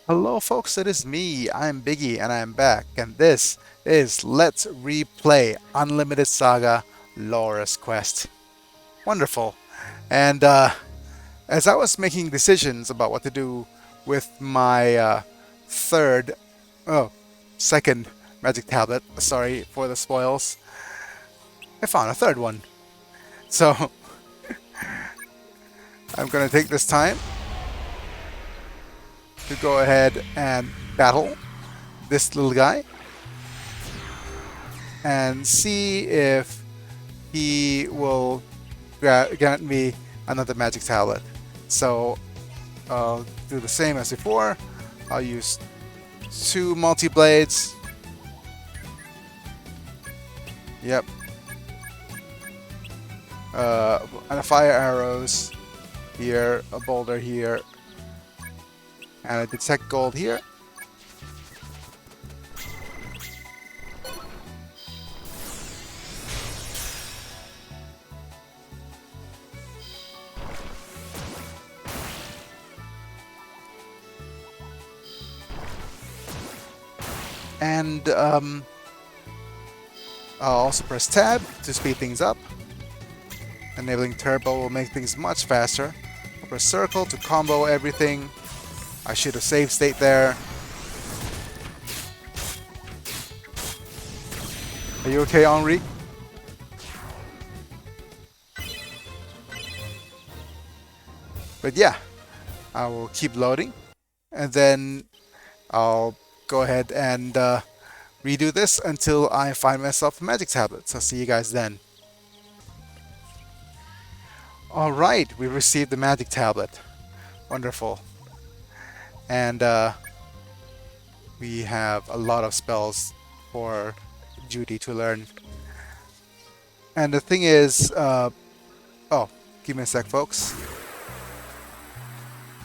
Hello, folks, it is me. I'm Biggy, and I'm back, and this is Let's Replay Unlimited Saga Laura's Quest. Wonderful. And as I was making decisions about what to do with my third, oh, second magic tablet, sorry for the spoils, I found a third one. So I'm going to take this time to go ahead and battle this little guy and see if he will grant me another magic tablet. So I'll do the same as before. I'll use two multi-blades. Yep. And a fire arrows here, a boulder here, and a detect gold here. And I'll also press tab to speed things up. Enabling turbo will make things much faster. I'll press circle to combo everything. I should have saved state there. Are you okay, Henri? But yeah, I will keep loading, and then I'll go ahead and redo this until I find myself a magic tablet. So see you guys then. Alright, we received the magic tablet. Wonderful. And we have a lot of spells for Judy to learn. And the thing is, oh, give me a sec, folks.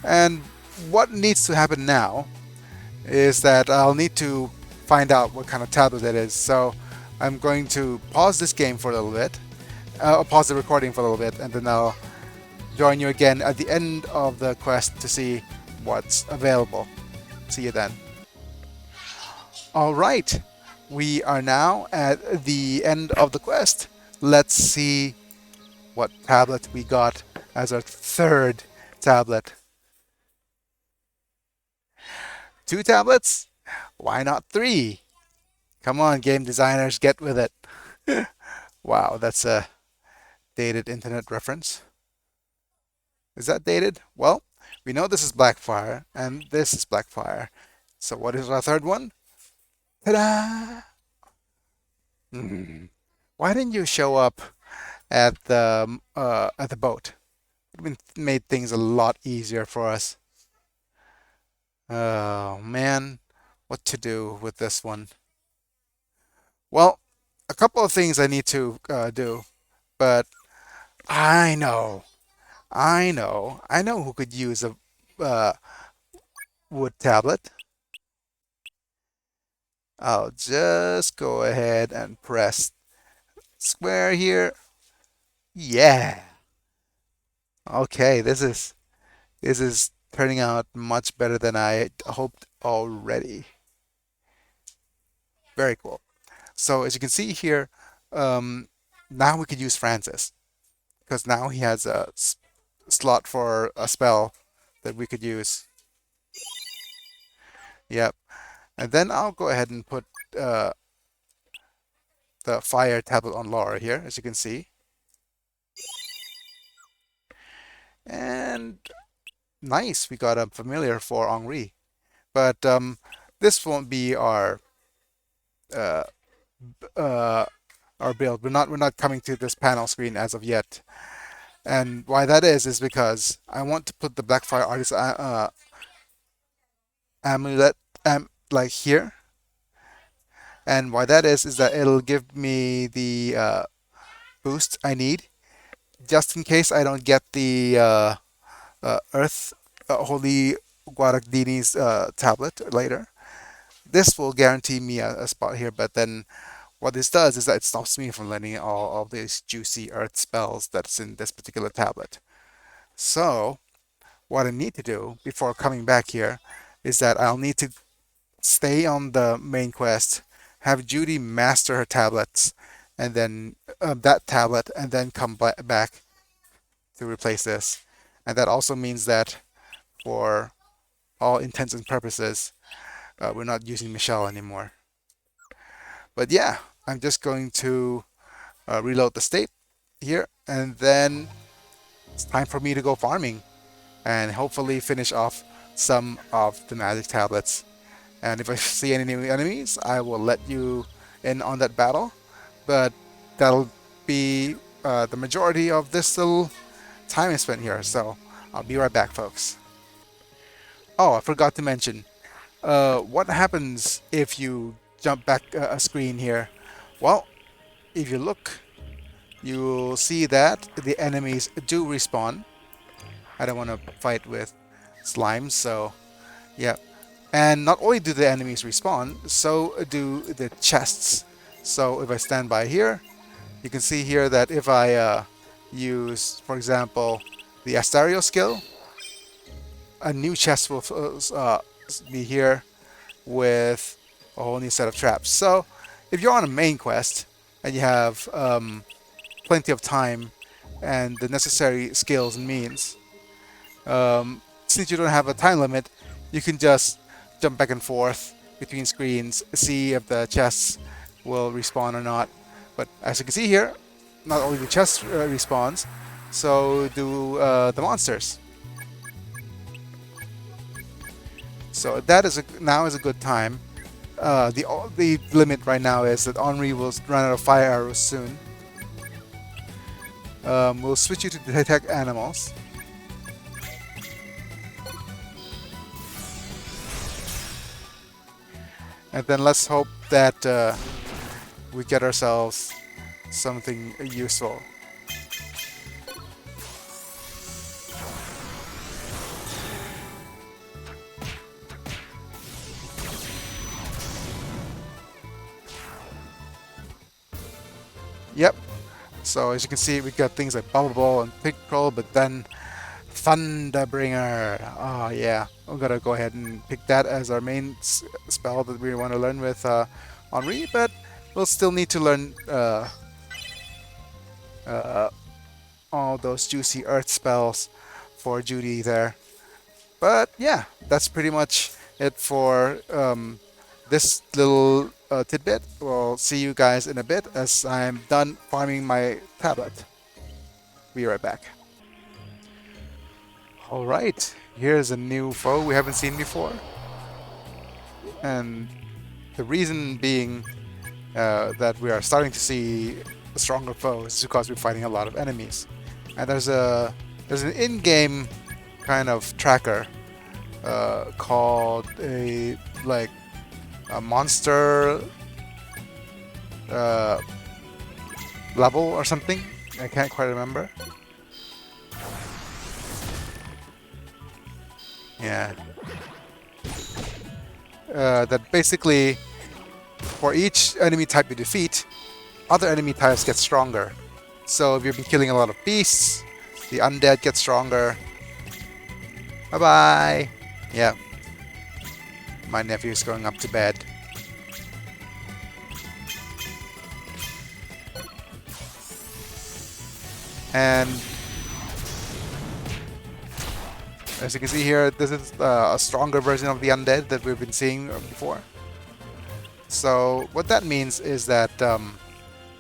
And what needs to happen now is that I'll need to find out what kind of tablet it is. So I'm going to pause this game for a little bit, pause the recording for a little bit, and then I'll join you again at the end of the quest to see what's available. See you then. Alright, we are now at the end of the quest. Let's see what tablet we got as our third tablet. Two tablets? Why not three? Come on, game designers, get with it. Wow, that's a dated internet reference. Is that dated? Well, we know this is Blackfire, and this is Blackfire. So what is our third one? Ta-da! Why didn't you show up at the boat? It would have made things a lot easier for us. Oh man, what to do with this one? Well, a couple of things I need to do, but I know, I know who could use a uh, wood tablet. I'll just go ahead and press square here. Yeah. Okay, this is turning out much better than I hoped already. Very cool. So as you can see here, um, now we could use Francis because now he has a slot for a spell that we could use. Yep. And then I'll go ahead and put uh, the fire tablet on Laura here, as you can see. And nice, we got a familiar for Henri. But this won't be uh, uh, our build. We're not coming to this panel screen as of yet. And why that is because I want to put the Blackfire Artist amulet like here. And why that is that it'll give me the boost I need just in case I don't get the Earth Holy Guaragdini's tablet later. This will guarantee me a spot here, but then what this does is that it stops me from learning all of these juicy Earth spells that's in this particular tablet. So what I need to do before coming back here is that I'll need to stay on the main quest, have Judy master her tablets, and then that tablet, and then come back to replace this. And that also means that for all intents and purposes, we're not using Michelle anymore. But yeah, I'm just going to reload the state here, and then it's time for me to go farming and hopefully finish off some of the magic tablets. And if I see any new enemies, I will let you in on that battle. But that'll be the majority of this little time I spent here. So I'll be right back, folks. Oh, I forgot to mention. What happens if you jump back a screen here? Well, if you look, you'll see that the enemies do respawn. I don't want to fight with slimes, so yeah. And not only do the enemies respawn, so do the chests. So if I stand by here, you can see here that if I use, for example, the Astario skill, a new chest will be here with a whole new set of traps. So if you're on a main quest and you have plenty of time and the necessary skills and means, since you don't have a time limit, you can just jump back and forth between screens, see if the chests will respawn or not. But as you can see here, not only the chest respawns, so do the monsters. So that is now is a good time. The limit right now is that Henri will run out of fire arrows soon. We'll switch you to detect animals. And then let's hope that we get ourselves something useful. Yep. So as you can see, we got things like Bubble Ball and Pickrel, but then Thunderbringer. Oh yeah, I'm gonna go ahead and pick that as our main spell that we want to learn with Henri, but we'll still need to learn all those juicy earth spells for Judy there. But yeah, that's pretty much it for this little tidbit. We'll see you guys in a bit as I'm done farming my tablet. Be right back. Alright, here's a new foe we haven't seen before. And the reason being that we are starting to see stronger foes is because we're fighting a lot of enemies. And there's an in-game kind of tracker called a monster level or something. I can't quite remember. Yeah. That basically, for each enemy type you defeat, other enemy types get stronger. So if you've been killing a lot of beasts, the undead get stronger. Bye bye. Yeah. My nephew's going up to bed. And as you can see here, this is a stronger version of the undead that we've been seeing before. So what that means is that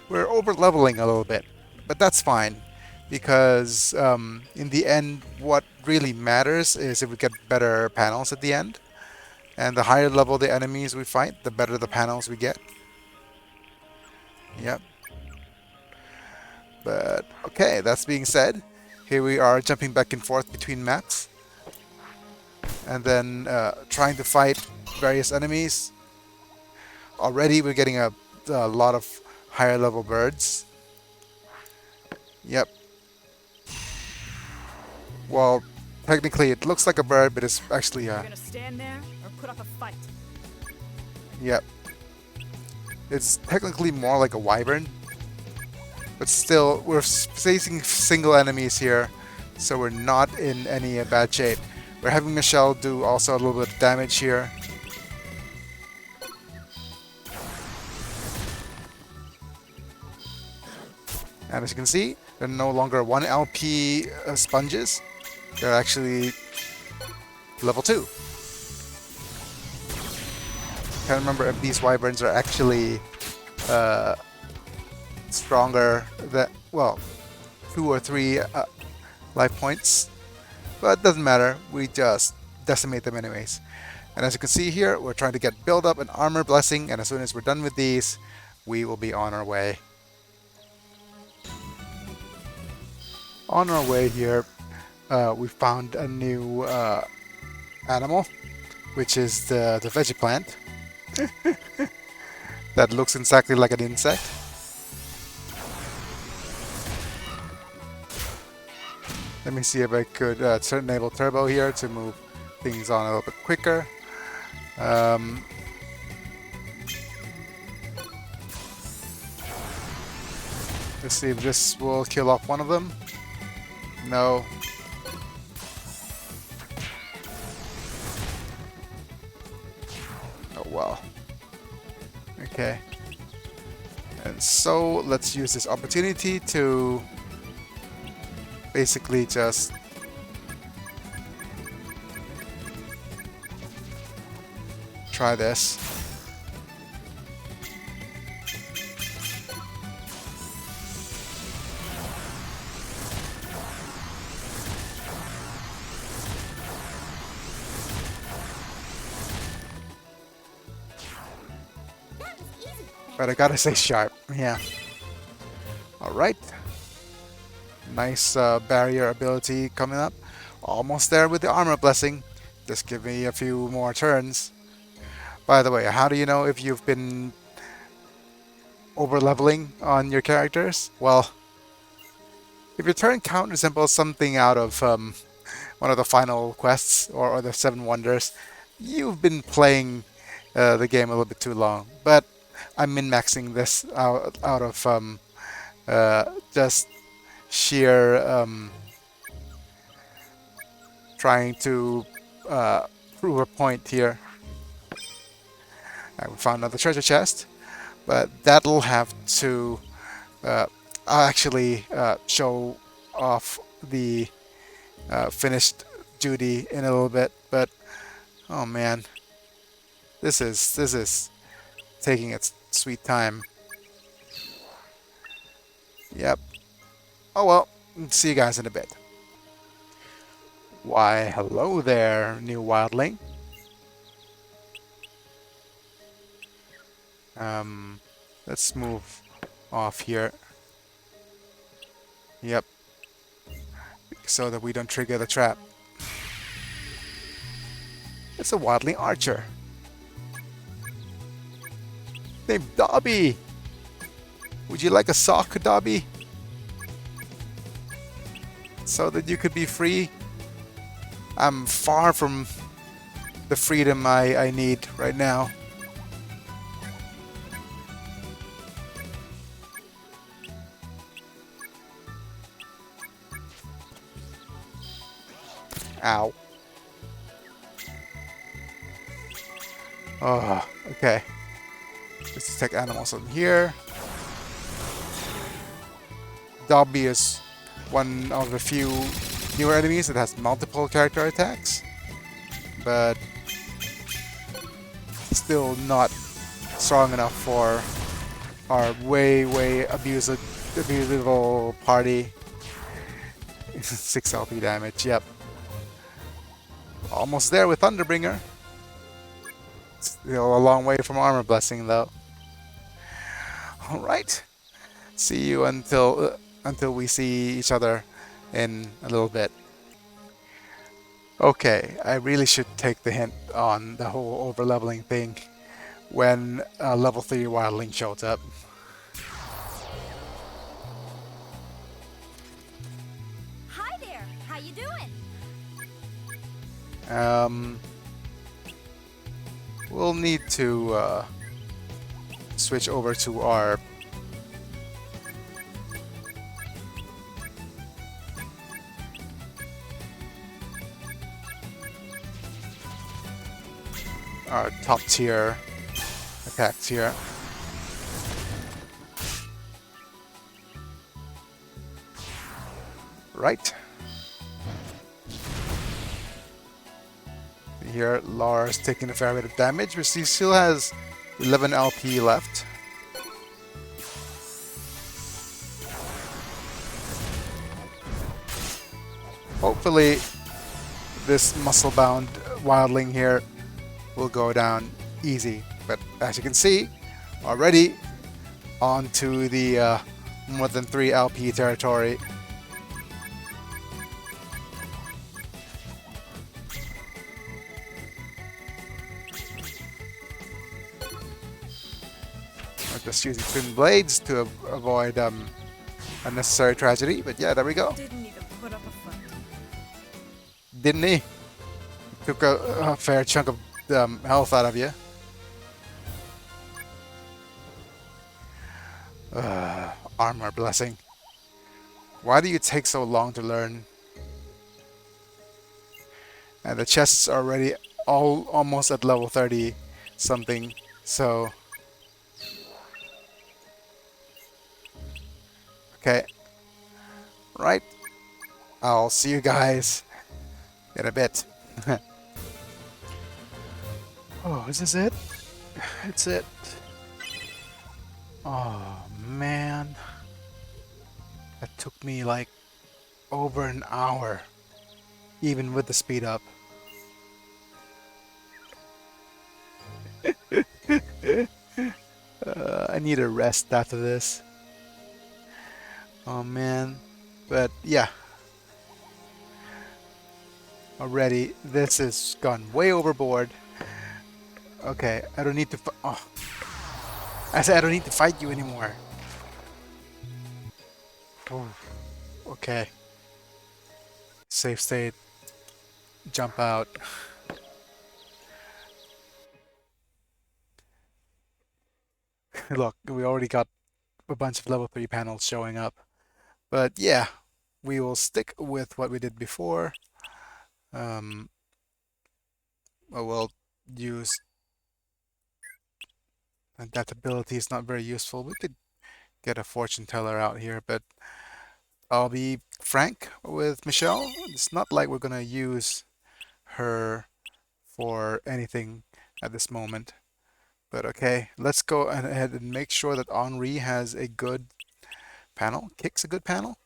we're over leveling a little bit, but that's fine because in the end, what really matters is if we get better panels at the end. And the higher level the enemies we fight, the better the panels we get. Yep. But okay, that's being said, here we are jumping back and forth between maps. And then trying to fight various enemies. Already we're getting a lot of higher level birds. Yep. Well, technically it looks like a bird, but it's actually a... You're gonna stand there or put up a fight? Yep. It's technically more like a wyvern. But still, we're facing single enemies here, so we're not in any bad shape. We're having Michelle do also a little bit of damage here. And as you can see, they're no longer 1 LP sponges. They're actually level 2. Can't remember if these wyverns are actually uh, stronger than, well, 2 or 3 life points. But it doesn't matter, we just decimate them anyways. And as you can see here, we're trying to get build up an armor blessing, and as soon as we're done with these, we will be on our way. On our way here, we found a new animal, which is the veggie plant that looks exactly like an insect. Let me see if I could enable turbo here to move things on a little bit quicker. Let's see if this will kill off one of them. No. Oh well. Okay. And so let's use this opportunity to basically just try this. But I gotta say sharp, yeah. Alright. Nice barrier ability coming up. Almost there with the armor blessing. Just give me a few more turns. By the way, how do you know if you've been over leveling on your characters? Well, if your turn count resembles something out of one of the final quests or the 7 wonders, you've been playing the game a little bit too long. But I'm min-maxing this out of just sheer trying to prove a point here. We found another treasure chest, but that'll have to I'll actually show off the finished duty in a little bit. But oh man, this is taking its sweet time. Yep. Oh well, see you guys in a bit. Why, hello there, new wildling. Let's move off here. Yep. So that we don't trigger the trap. It's a wildling archer named Dobby. Would you like a sock, Dobby? So that you could be free? I'm far from the freedom I need right now. Ow. Oh, okay. Let's attack animals on here. Dobby is one of the few newer enemies that has multiple character attacks, but still not strong enough for our way abusable party. 6 LP damage, yep. Almost there with Thunderbringer. Still a long way from Armor Blessing though. Alright. See you until we see each other in a little bit. Okay, I really should take the hint on the whole overleveling thing when a level 3 wildling shows up. Hi there. How you doing? We'll need to switch over to our our top tier attacks here. Right. Here, Lars taking a fair bit of damage, but he still has 11 LP left. Hopefully, this muscle-bound wildling here will go down easy. But as you can see, already onto the more than 3 LP territory. I'm just using twin blades to avoid unnecessary tragedy. But yeah, there we go. Didn't even put up a fight. Didn't he? Took a fair chunk of health out of you. Armor blessing. Why do you take so long to learn? And the chests are already all almost at level 30 something. So okay. Right. I'll see you guys in a bit. Oh, is this it? It's it. Oh man. That took me like over an hour. Even with the speed up. I need a rest after this. Oh man. But yeah. Already, this has gone way overboard. Okay, I don't need to. Oh, I said I don't need to fight you anymore. Oh, okay. Save state. Jump out. Look, we already got a bunch of level 3 panels showing up. But yeah, we will stick with what we did before. We'll use that ability is not very useful. We could get a fortune teller out here, but I'll be frank with Michelle. It's not like we're gonna use her for anything at this moment. But okay, let's go ahead and make sure that Henri has a good panel. Kick's a good panel.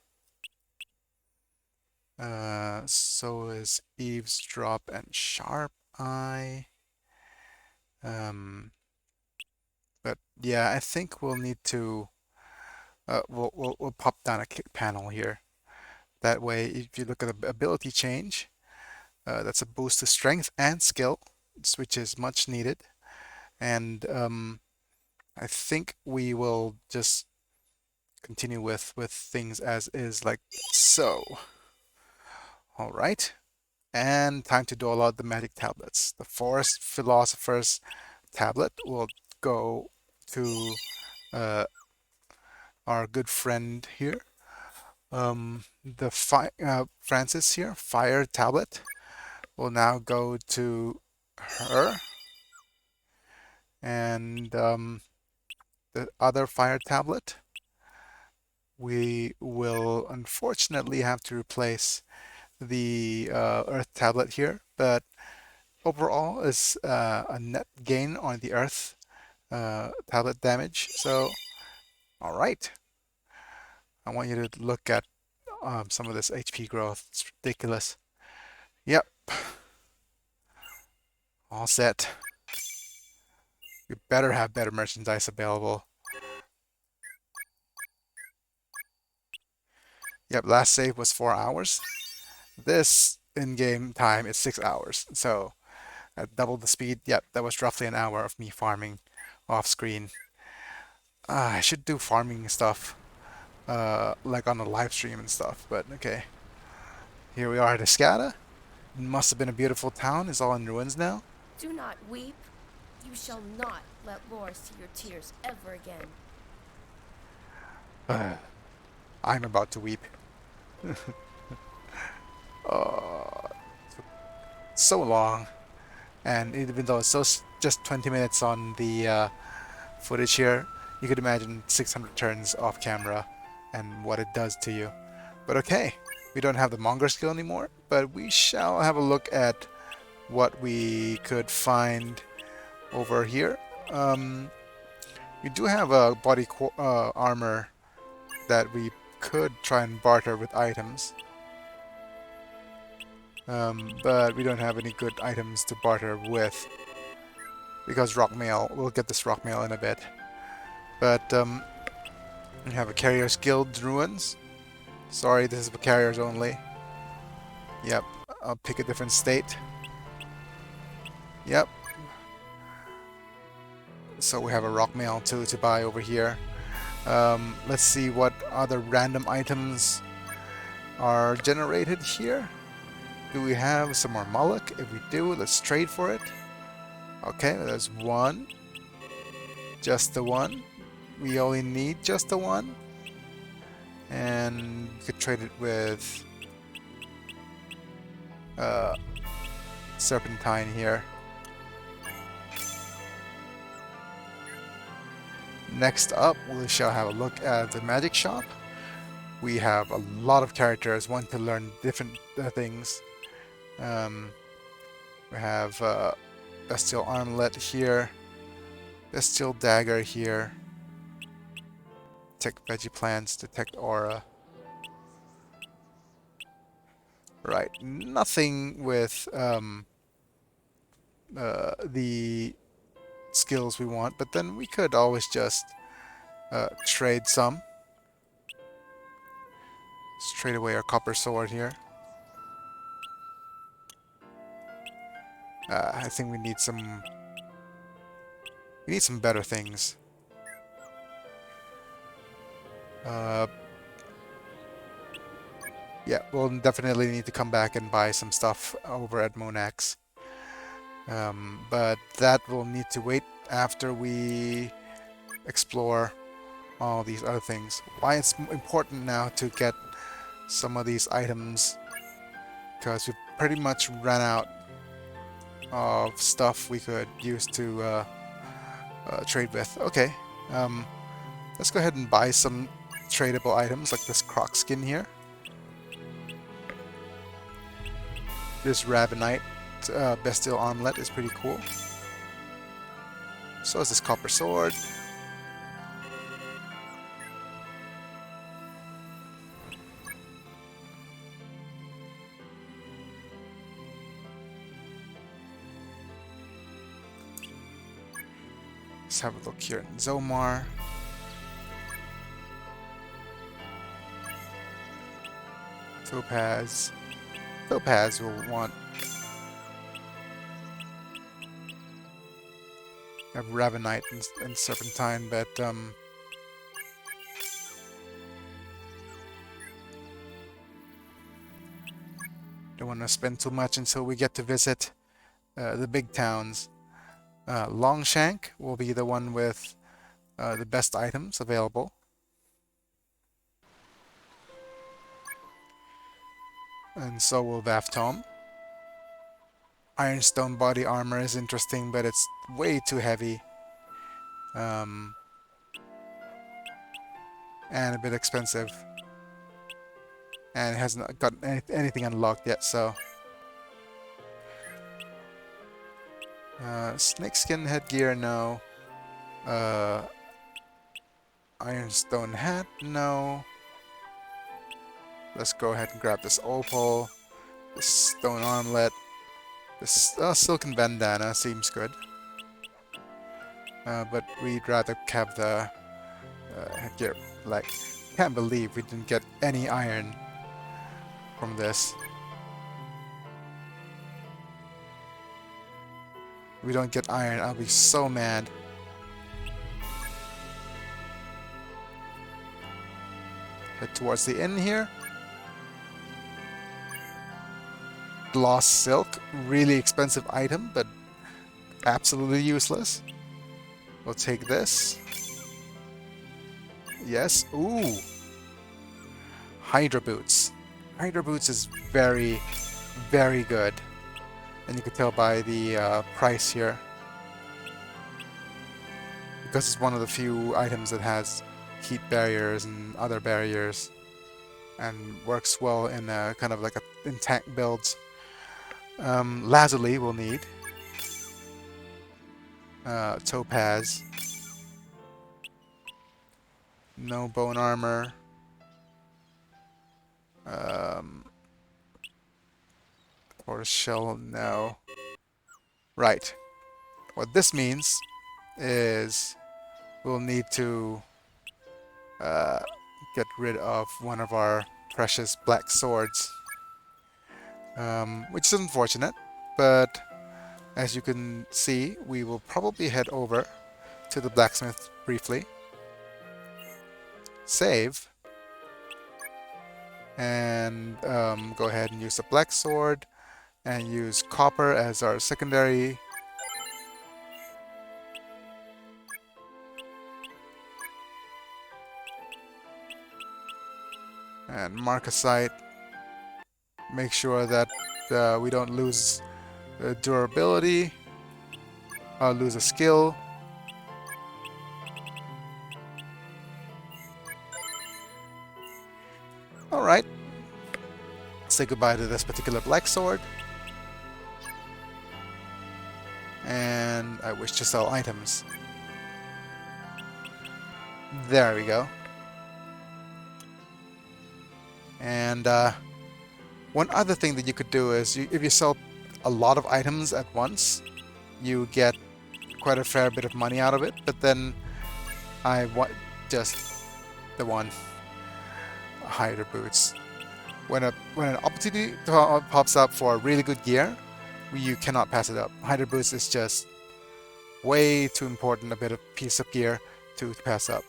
So is Eavesdrop and Sharp Eye. Um, but yeah, I think we'll need to we'll pop down a kick panel here. That way, if you look at the ability change, that's a boost to strength and skill, which is much needed. And I think we will just continue with things as is, like so. All right. And time to dole out the magic tablets. The Forest Philosopher's tablet will go to our good friend here. The Francis here, Fire tablet, will now go to her. And the other Fire tablet, we will unfortunately have to replace the Earth tablet here, but overall is a net gain on the Earth tablet damage. So, all right. I want you to look at some of this HP growth. It's ridiculous. Yep. All set. We better have better merchandise available. Yep, last save was 4 hours. This in-game time is 6 hours. So at double the speed, yep, that was roughly an hour of me farming off screen. I should do farming stuff like on a live stream and stuff, but okay. Here we are at Escata. It must have been a beautiful town. It's all in ruins now. Do not weep. You shall not let Laura see your tears ever again. I'm about to weep. Oh, so long. And even though it's just 20 minutes on the footage here, you could imagine 600 turns off camera and what it does to you. But okay, we don't have the monger skill anymore, but we shall have a look at what we could find over here. Um, we do have a body armor that we could try and barter with items, but we don't have any good items to barter with because rock mail. We'll get this rock mail in a bit. But we have a carrier's guild ruins. Sorry, this is for carriers only. Yep, I'll pick a different state. Yep. So we have a rock mail too to buy over here. Let's see what other random items are generated here. Do we have some more mullock? If we do, let's trade for it. Okay, there's one. Just the one. We only need just the one. And we could trade it with serpentine here. Next up, we shall have a look at the magic shop. We have a lot of characters, one to learn different things. We have bestial armlet here, bestial dagger here, detect veggie plants, detect aura. Right, nothing with the skills we want, but then we could always just trade some. Let's trade away our copper sword here. I think we need some better things. Yeah, we'll definitely need to come back and buy some stuff over at Monax. But that will need to wait after we explore all these other things. Why it's important now to get some of these items, because we've pretty much run out of stuff we could use to trade with. Okay, let's go ahead and buy some tradable items like this croc skin here. This Ravenite bestial armlet is pretty cool. So is this copper sword. Let's have a look here in Zomar. Topaz. Topaz will want a Ravenite and Serpentine, but don't want to spend too much until we get to visit the big towns. Longshank will be the one with the best items available. And so will Vaftom. Ironstone body armor is interesting, but it's way too heavy. And a bit expensive. And it hasn't got anything unlocked yet, so... snakeskin headgear, no. Ironstone hat, no. Let's go ahead and grab this opal, this stone armlet, this silken bandana seems good. But we'd rather have the headgear. Like, can't believe we didn't get any iron from this. If we don't get iron, I'll be so mad. Head towards the inn here. Gloss silk, really expensive item, but absolutely useless. We'll take this. Yes. Ooh. Hydra boots. Hydra boots is very, very good. And you can tell by the price here, because it's one of the few items that has heat barriers and other barriers, and works well in a kind of like in tank builds. Lazuli we'll need. Topaz. No bone armor. Um, or shell, no. Right. What this means is we'll need to uh, get rid of one of our precious black swords, which is unfortunate, but as you can see, we will probably head over to the blacksmith briefly, save, and go ahead and use the black sword and use copper as our secondary. And mark a site. Make sure that we don't lose durability, lose a skill. Alright, say goodbye to this particular black sword. And I wish to sell items. There we go. And one other thing that you could do is if you sell a lot of items at once, you get quite a fair bit of money out of it. But then I want just the one hider boots. When an opportunity pops up for really good gear, you cannot pass it up. Hider boots is just way too important a bit of piece of gear to pass up.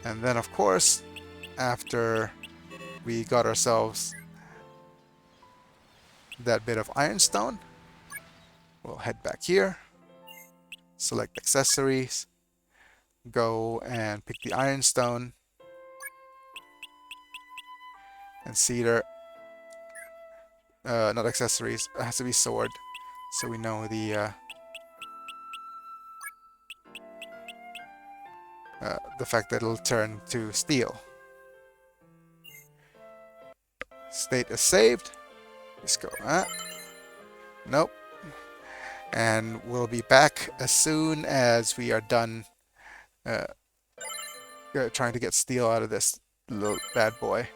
And then of course, after we got ourselves that bit of ironstone, we'll head back here, select accessories, go and pick the ironstone and cedar. Not accessories, it has to be sword, so we know the fact that it'll turn to steel. State is saved. Let's go. Nope. And we'll be back as soon as we are done uh, trying to get steel out of this little bad boy.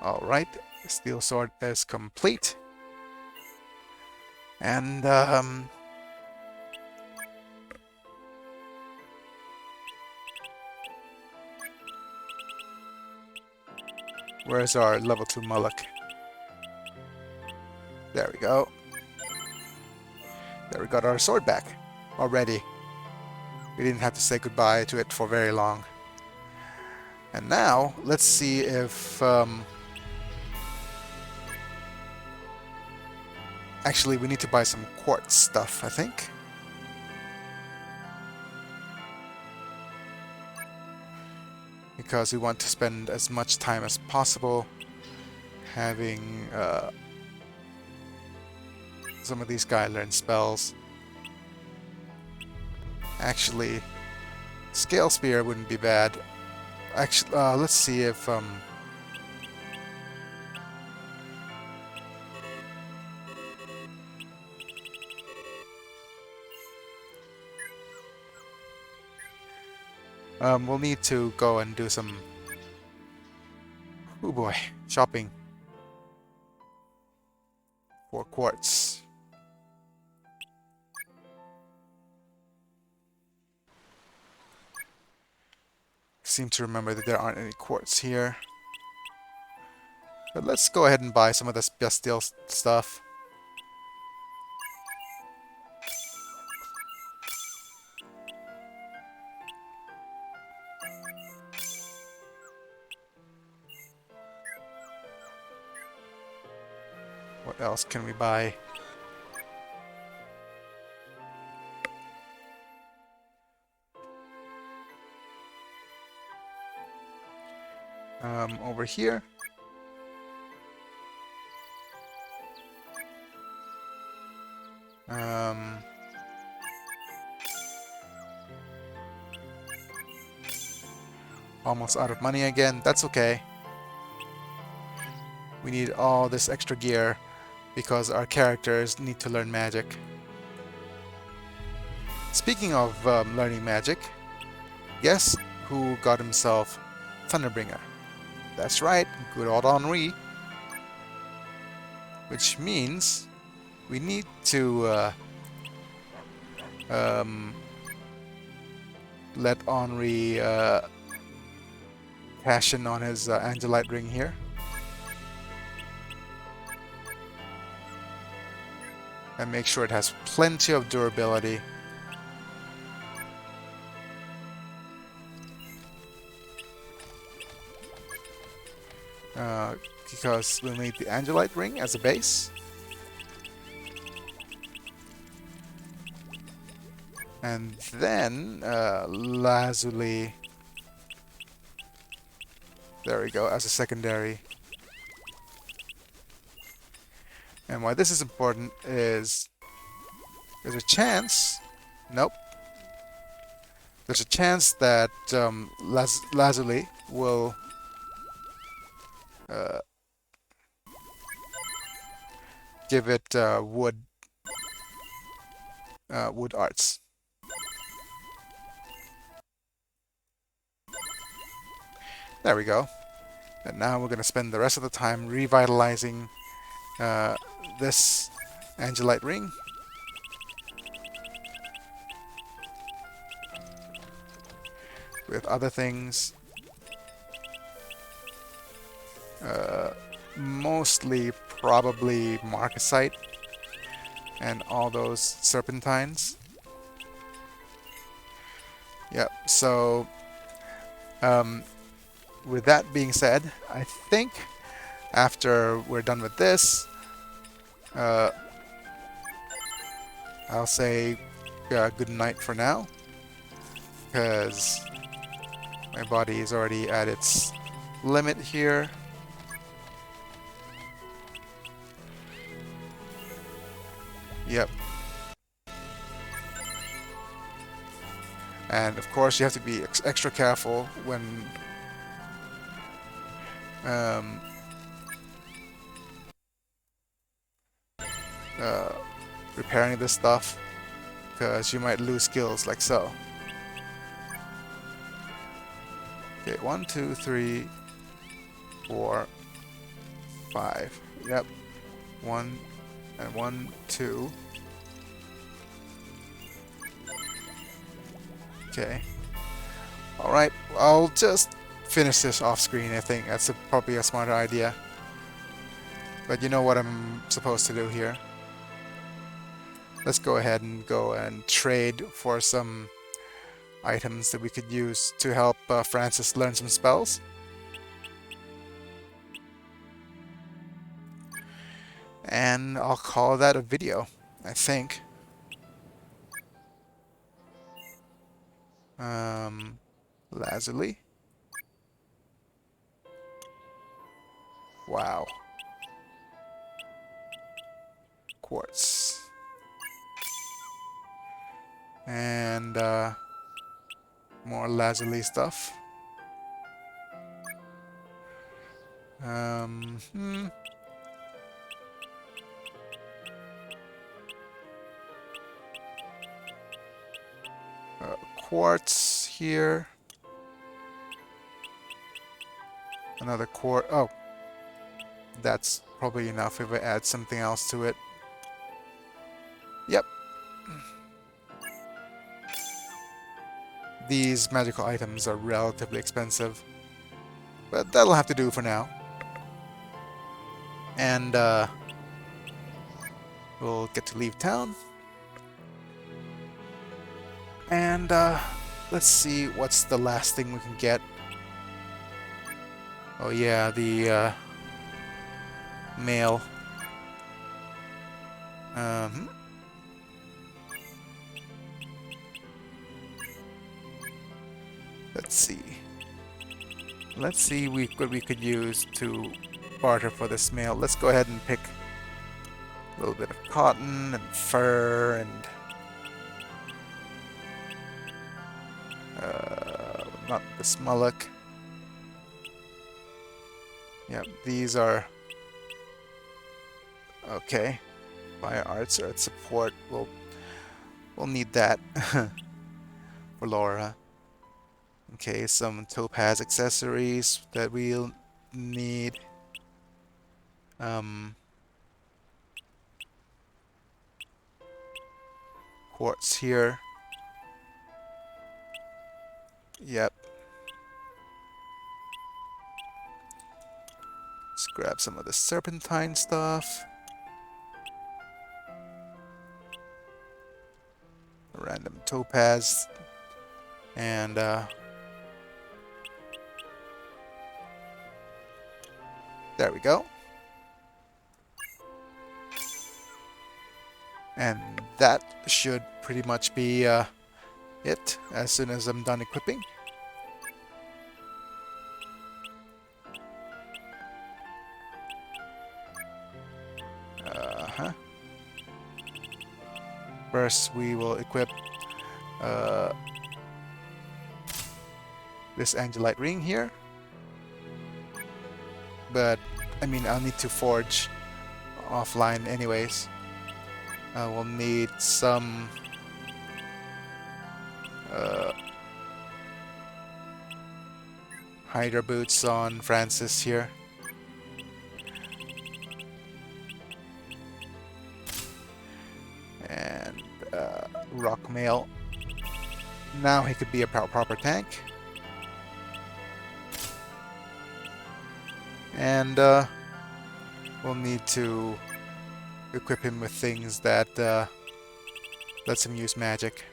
Alright, the steel sword is complete. And where's our level 2 Mullock? There we go. There we got our sword back already. We didn't have to say goodbye to it for very long. And now, let's see if... actually, we need to buy some quartz stuff, I think. Because we want to spend as much time as possible having some of these guys learn spells. Actually, Scale Spear wouldn't be bad. Actually, let's see if we'll need to go and do some, oh boy, shopping for quartz. Seem to remember that there aren't any quartz here. But let's go ahead and buy some of this bestial stuff. What else can we buy? Over here. Um, almost out of money again. That's okay. We need all this extra gear because our characters need to learn magic. Speaking of learning magic, guess who got himself Thunderbringer? That's right, good old Henri. Which means we need to um, let Henri cash in on his Angelite ring here. And make sure it has plenty of durability. Because we'll need the Angelite ring as a base. And then Lazuli, there we go, as a secondary. And why this is important is there's a chance, nope, there's a chance that Lazuli will uh, give it wood arts. There we go. And now we're going to spend the rest of the time revitalizing uh, this Angelite ring. With other things. Mostly probably Marcasite and all those serpentines. Yep, so with that being said, I think after we're done with this, I'll say good night for now, because my body is already at its limit here. Yep. And of course you have to be extra careful when um, uh, repairing this stuff, because you might lose skills like so. Okay, 1, 2, 3, 4, 5. Yep. 1 and 1, 2. Okay. Alright, I'll just finish this off screen. I think that's probably a smarter idea. But you know what I'm supposed to do here. Let's go ahead and go and trade for some items that we could use to help Francis learn some spells. And I'll call that a video, I think. Lazuli. Wow. Quartz. And more lazuli stuff. Quartz here. Another quartz. Oh, that's probably enough if I add something else to it. Yep. These magical items are relatively expensive, but that'll have to do for now. And we'll get to leave town. And let's see what's the last thing we can get. Oh yeah, the mail. Let's see. Let's see what we could use to barter for this mail. Let's go ahead and pick A little bit of cotton and fur and not the smullock. Yep, these are okay. Fire arts, earth support. We'll need that for Laura. Okay, some topaz accessories that we'll need. Um, Quartz here. Yep. Let's grab some of the serpentine stuff. Random topaz. And there we go. And that should pretty much be it as soon as I'm done equipping. Uh-huh. First, we will equip uh, this Angelite ring here. But, I mean, I'll need to forge offline anyways. We'll need some uh, Hydra boots on Francis here. And rock mail. Now he could be a proper tank. And we'll need to equip him with things that lets him use magic.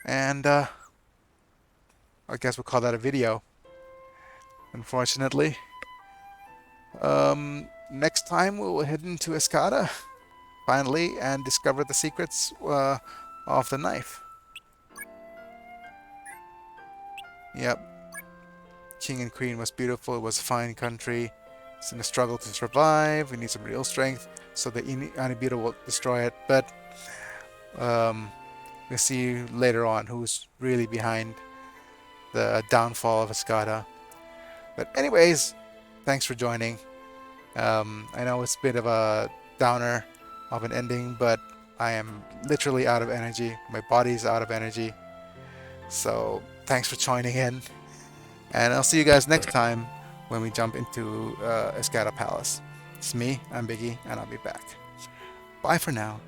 And I guess we'll call that a video, unfortunately. Next time we'll head into Escata, finally, and discover the secrets of the knife. Yep, King and Queen was beautiful, it was a fine country. It's in a struggle to survive, we need some real strength, so the Anibita will destroy it, but we'll see later on who's really behind the downfall of Escata. But anyways, thanks for joining. I know it's a bit of a downer of an ending, but I am literally out of energy. My body's out of energy. So thanks for joining in. And I'll see you guys next time when we jump into Escata Palace. It's me, I'm Biggy, and I'll be back. Bye for now.